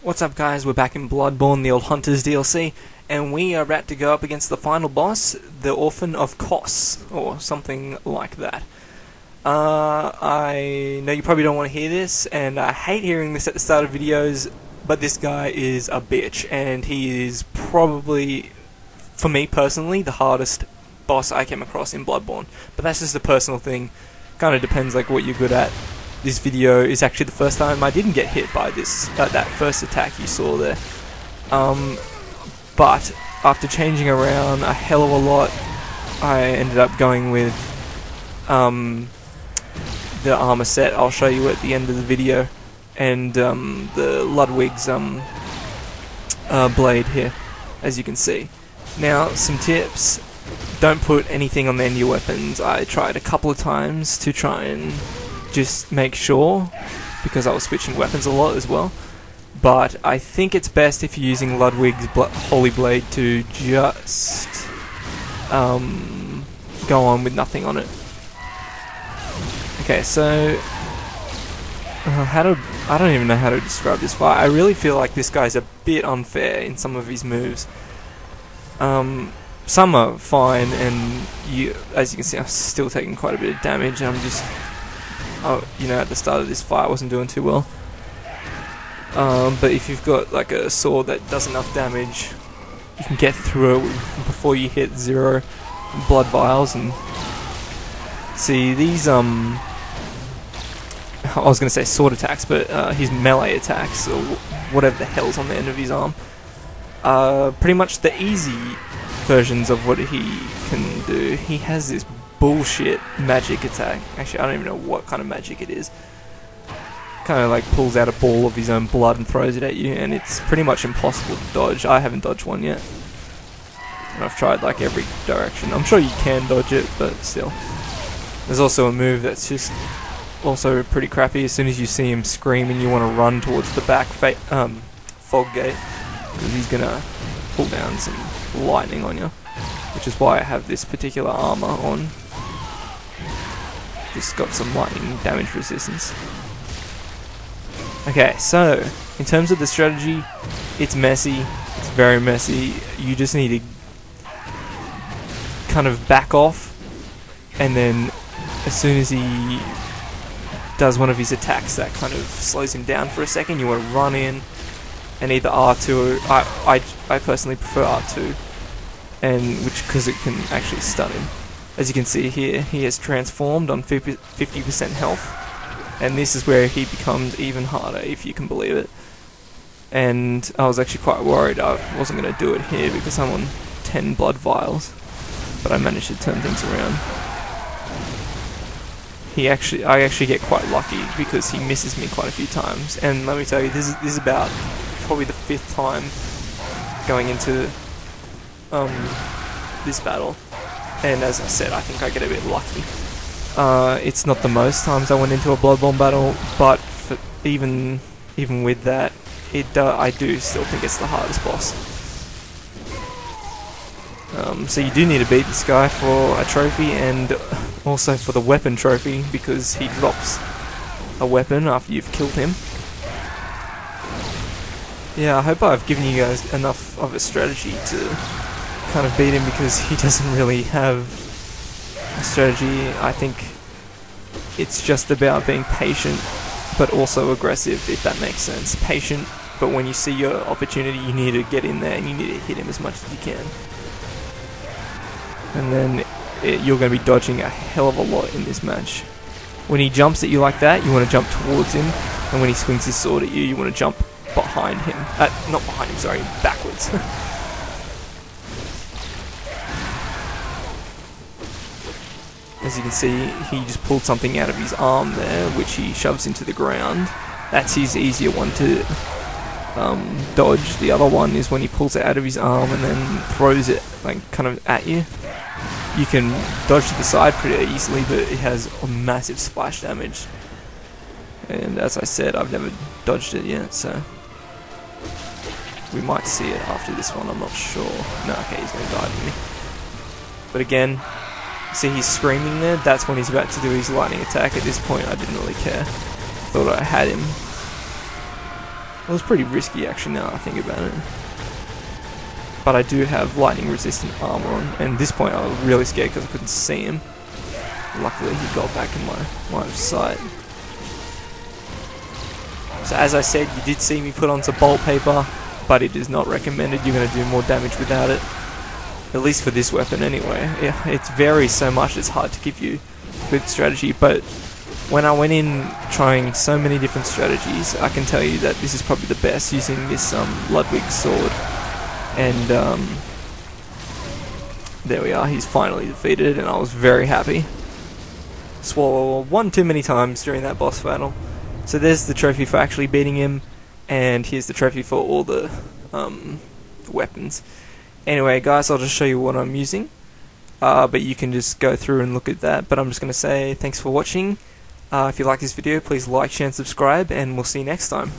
What's up guys, we're back in Bloodborne The Old Hunters DLC, and we are about to go up against the final boss, the Orphan of Kos, or something like that. I know you probably don't want to hear this, and I hate hearing this at the start of videos, but this guy is a bitch, and he is probably, for me personally, the hardest boss I came across in Bloodborne. But that's just a personal thing, kind of depends like what you're good at. This video is actually the first time I didn't get hit by this that first attack you saw there. But after changing around a hell of a lot, I ended up going with the armor set. I'll show you at the end of the video, and the Ludwig's blade here, as you can see. Now, some tips: don't put anything on the end of your weapons. I tried a couple of times to try and just make sure, because I was switching weapons a lot as well, but I think it's best if you're using Ludwig's Holy Blade to just go on with nothing on it. Okay, so I don't even know how to describe this fight. I really feel like this guy's a bit unfair in some of his moves. Some are fine, and as you can see, I'm still taking quite a bit of damage. I'm just at the start of this fight I wasn't doing too well. But if you've got like a sword that does enough damage, you can get through it before you hit 0 blood vials. And see, these I was going to say sword attacks, but his melee attacks, or whatever the hell's on the end of his arm, pretty much the easy versions of what he can do. He has this bullshit magic attack. Actually, I don't even know what kind of magic it is. Kind of like pulls out a ball of his own blood and throws it at you, and it's pretty much impossible to dodge. I haven't dodged one yet, and I've tried like every direction. I'm sure you can dodge it, but still. There's also a move that's just also pretty crappy. As soon as you see him screaming, you want to run towards the back fog gate, because he's gonna pull down some lightning on you, which is why I have this particular armor on. Just got some lightning damage resistance. Okay, so in terms of the strategy, it's messy. It's very messy. You just need to kind of back off, and then as soon as he does one of his attacks that kind of slows him down for a second, you want to run in and either R2. I personally prefer R2, and because it can actually stun him. As you can see here, he has transformed on 50% health, and this is where he becomes even harder, if you can believe it. And I was actually quite worried I wasn't going to do it here because I'm on 10 blood vials, but I managed to turn things around. I actually get quite lucky because he misses me quite a few times, and let me tell you, this is about probably the 5th time going into this battle, and as I said, I think I get a bit lucky. It's not the most times I went into a Bloodborne battle, but even with that, I do still think it's the hardest boss. So you do need to beat this guy for a trophy, and also for the weapon trophy, because he drops a weapon after you've killed him. Yeah, I hope I've given you guys enough of a strategy to kind of beat him, because he doesn't really have a strategy. I think it's just about being patient but also aggressive, if that makes sense. Patient, but when you see your opportunity, you need to get in there and you need to hit him as much as you can. And then you're going to be dodging a hell of a lot in this match. When he jumps at you like that, you want to jump towards him, and when he swings his sword at you, you want to jump behind him. Not behind him, sorry, backwards. As you can see, he just pulled something out of his arm there, which he shoves into the ground. That's his easier one to dodge. The other one is when he pulls it out of his arm and then throws it like kind of at you. You can dodge to the side pretty easily, but it has a massive splash damage. And as I said, I've never dodged it yet, so we might see it after this one, I'm not sure. No, okay, he's going to die to me. But again, see, he's screaming there. That's when he's about to do his lightning attack. At this point, I didn't really care. Thought I had him. It was pretty risky actually now I think about it. But I do have lightning resistant armor on, and at this point I was really scared because I couldn't see him. Luckily he got back in my line of sight. So as I said, you did see me put on some bolt paper, but it is not recommended. You're going to do more damage without it. At least for this weapon anyway. Yeah, it varies so much it's hard to give you good strategy, but when I went in trying so many different strategies, I can tell you that this is probably the best, using this Ludwig sword. And there we are, he's finally defeated, and I was very happy. Swore one too many times during that boss battle. So there's the trophy for actually beating him, and here's the trophy for all the weapons. Anyway guys, I'll just show you what I'm using, but you can just go through and look at that. But I'm just going to say thanks for watching. If you like this video, please like, share and subscribe, and we'll see you next time.